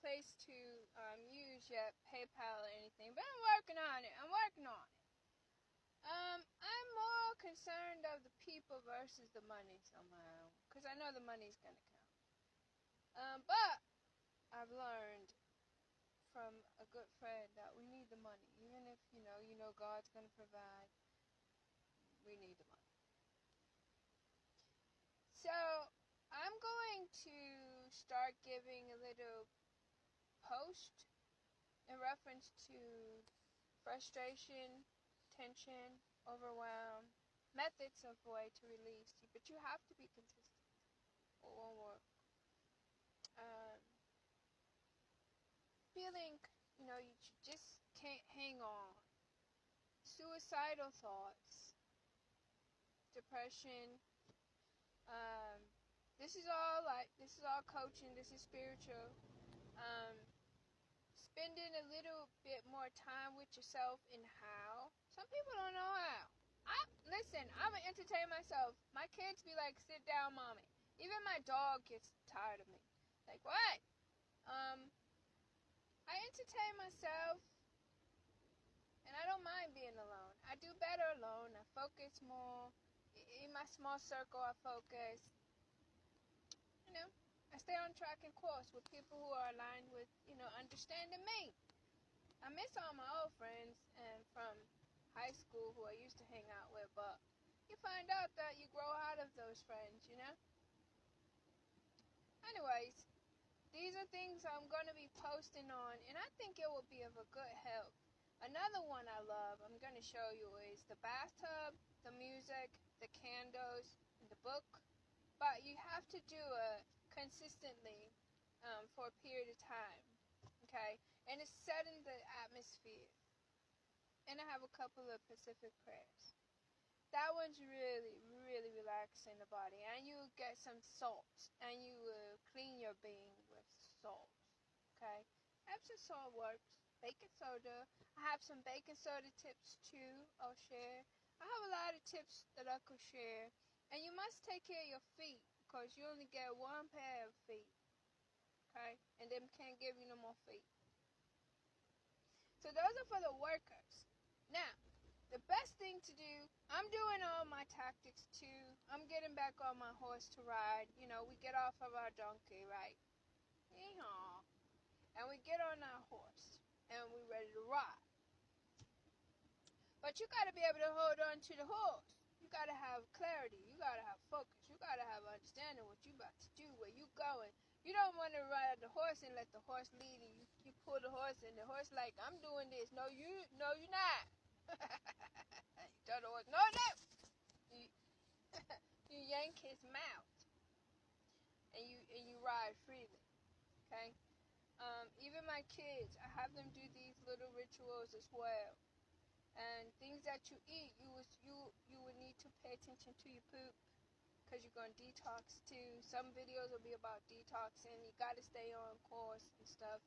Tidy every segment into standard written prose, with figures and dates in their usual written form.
place to use yet, PayPal or anything, but I'm working on it. I'm more concerned of the people versus the money somehow, because I know the money's going to come. But I've learned from a good friend that we need the money. Even if, you know God's going to provide, we need the money. So, I'm going to start giving a little post in reference to frustration, tension, overwhelm, methods of way to release. But you have to be consistent, or it won't work. Feeling, you just can't hang on. Suicidal thoughts, depression. This is all coaching. This is spiritual. Spending a little bit more time with yourself and how. Some people don't know how. Listen, I'm gonna entertain myself. My kids be like, "Sit down, mommy." Even my dog gets tired of me. Like, what? I entertain myself, and I don't mind being alone. I do better alone. I focus more. In my small circle, I focus. I stay on track and course with people who are aligned with, understanding me. I miss all my old friends and from high school who I used to hang out with, but you find out that you grow out of those friends, Anyways, these are things I'm going to be posting on, and I think it will be of a good help. Another one I love, I'm going to show you, is the bathtub, the music, the candles, and the book. But you have to do it consistently for a period of time, okay? And it's setting the atmosphere. And I have a couple of Pacific prayers. That one's really, really relaxing the body. And you get some salt. And you will clean your being with salt. Okay? Epsom salt works. Baking soda. I have some baking soda tips too I'll share. I have a lot of tips that I could share. And you must take care of your feet. Because you only get one pair of feet. Okay? And them can't give you no more feet. So those are for the workers. Now, the best thing to do, I'm doing all my tactics too. I'm getting back on my horse to ride. We get off of our donkey, right? Yeehaw. And we get on our horse. And we're ready to ride. But you got to be able to hold on to the horse. You got to have clarity. You got to have focus. You got to have understanding what you about to do, where you going. You don't want to ride the horse and let the horse lead you. You pull the horse and the horse like, I'm doing this. No, you're not. You tell the horse, no. You yank his mouth. And you ride freely. Okay? Even my kids, I have them do these little rituals as well. And things that you eat, you would need to pay attention to your poop, because you're going to detox too. Some videos will be about detoxing. You got to stay on course and stuff.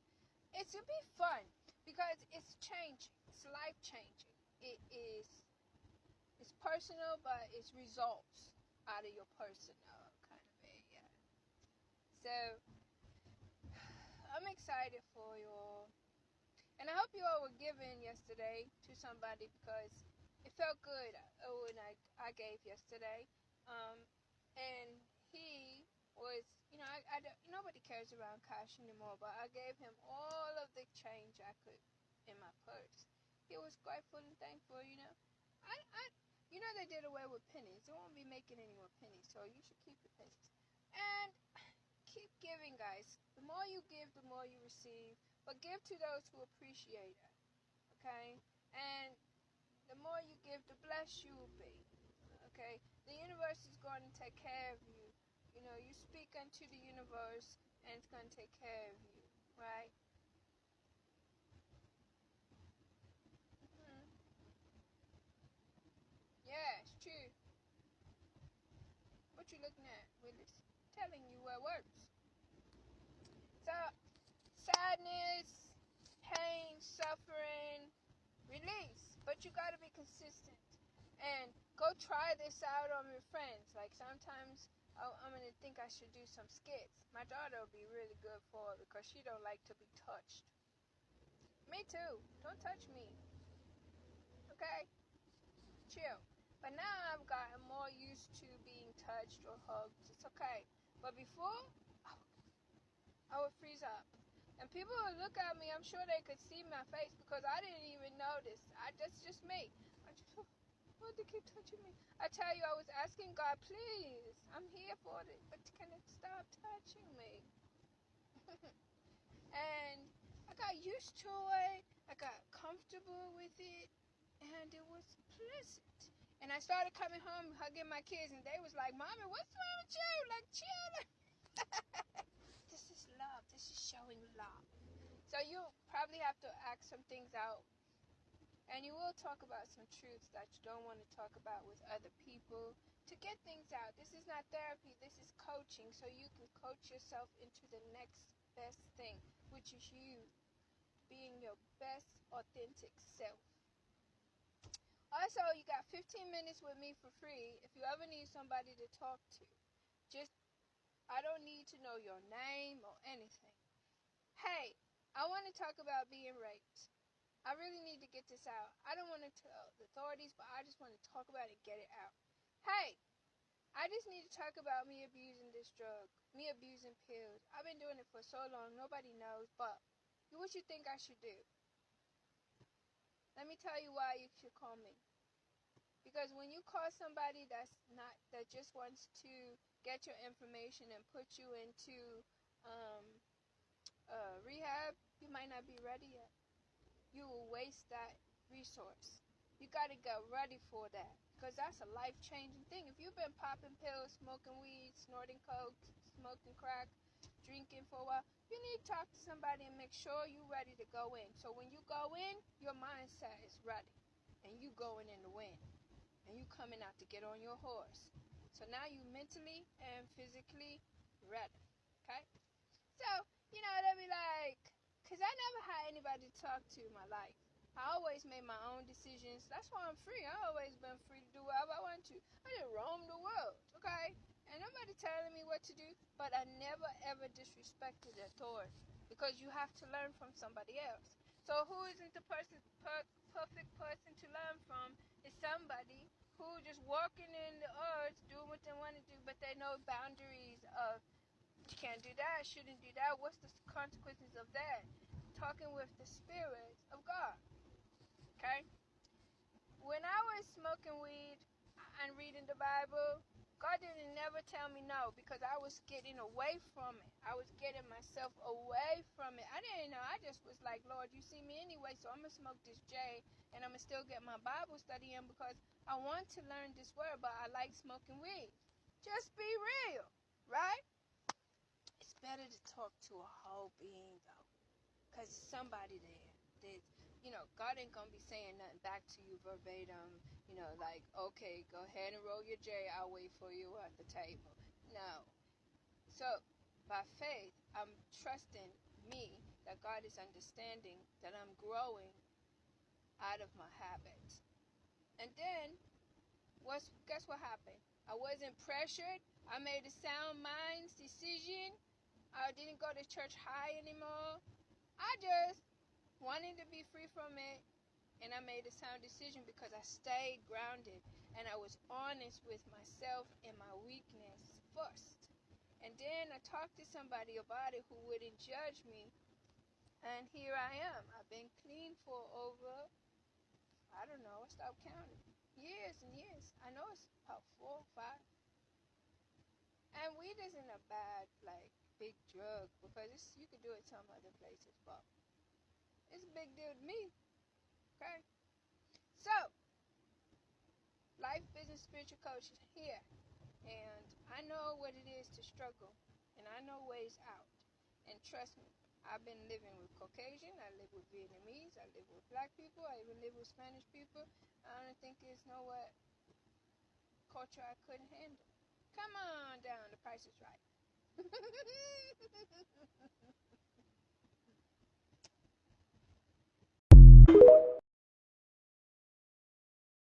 It's going to be fun because it's changing. It's life changing. It's personal, but it's results out of your personal kind of area. So I'm excited for you all. And I hope you all were giving yesterday to somebody, because it felt good when I gave yesterday. And he was, nobody carries around cash anymore, but I gave him all of the change I could in my purse. He was grateful and thankful, they did away with pennies. They won't be making any more pennies, so you should keep your pennies. And keep giving, guys. The more you give, the more you receive. But give to those who appreciate it, okay? And the more you give, the blessed you will be, okay? The universe is going to take care of you. You speak unto the universe, and it's going to take care of you, right? Yeah, it's true. What you looking at, Willis? Telling you what works. So, sadness, pain, suffering, release. But you got to be consistent. And go try this out on your friends. Like sometimes I'm going to think I should do some skits. My daughter will be really good for it because she don't like to be touched. Me too. Don't touch me. Okay? Chill. But now I've gotten more used to being touched or hugged. It's okay. But before, I would freeze up. And people would look at me. I'm sure they could see my face because I didn't even notice. That's just me. I just, oh, they keep touching me. I tell you, I was asking God, please, I'm here for it, but can it stop touching me? And I got used to it. I got comfortable with it, and it was pleasant. And I started coming home, hugging my kids, and they was like, Mommy, what's wrong with you? Like, chill. This is love. This is showing love. So you probably have to act some things out. And you will talk about some truths that you don't want to talk about with other people to get things out. This is not therapy. This is coaching. So you can coach yourself into the next best thing, which is you being your best authentic self. Also, you got 15 minutes with me for free if you ever need somebody to talk to. I don't need to know your name or anything. Hey, I want to talk about being raped. I really need to get this out. I don't want to tell the authorities, but I just want to talk about it and get it out. Hey, I just need to talk about me abusing this drug, me abusing pills. I've been doing it for so long, nobody knows, but what you think I should do? Let me tell you why you should call me. Because when you call somebody that just wants to get your information and put you into rehab, you might not be ready yet. You will waste that resource. You got to get ready for that because that's a life-changing thing. If you've been popping pills, smoking weed, snorting coke, smoking crack, drinking for a while, you need to talk to somebody and make sure you're ready to go in. So when you go in, your mindset is ready and you going in to win and you coming out to get on your horse. So now you mentally and physically ready. Okay? So, they'll be like, because I never had anybody to talk to in my life. I always made my own decisions. That's why I'm free. I've always been free to do whatever I want to. I just roam the world, okay? And nobody telling me what to do, but I never, ever disrespected authority because you have to learn from somebody else. So who isn't the perfect person to learn from is somebody who just walking in the earth, doing what they want to do, but they know boundaries of you can't do that, shouldn't do that. What's the consequences of that? Talking with the Spirit of God. Okay? When I was smoking weed and reading the Bible, God didn't never tell me no because I was getting away from it. I was getting myself away from it. I didn't know. I just was like, Lord, you see me anyway, so I'm going to smoke this J and I'm going to still get my Bible study in because I want to learn this word, but I like smoking weed. Just be real, right? It's better to talk to a whole being, though, because somebody there. God ain't going to be saying nothing back to you verbatim, like, okay, go ahead and roll your J, I'll wait for you at the table. No. So, by faith, I'm trusting me that God is understanding that I'm growing out of my habits. And then, guess what happened? I wasn't pressured. I made a sound mind decision. I didn't go to church high anymore. I just wanted to be free from it, and I made a sound decision because I stayed grounded, and I was honest with myself and my weakness first. And then I talked to somebody about it who wouldn't judge me, and here I am. I've been clean for over, I don't know, I stopped counting. Years and years. I know it's about 4 or 5. And weed isn't a bad, big drug because you could do it some other places, but it's a big deal to me. Okay? So, life, business, spiritual coach is here. And I know what it is to struggle. And I know ways out. And trust me, I've been living with Caucasian, I live with Vietnamese, I live with black people, I even live with Spanish people. I don't think there's no what culture I couldn't handle. Come on down, the price is right.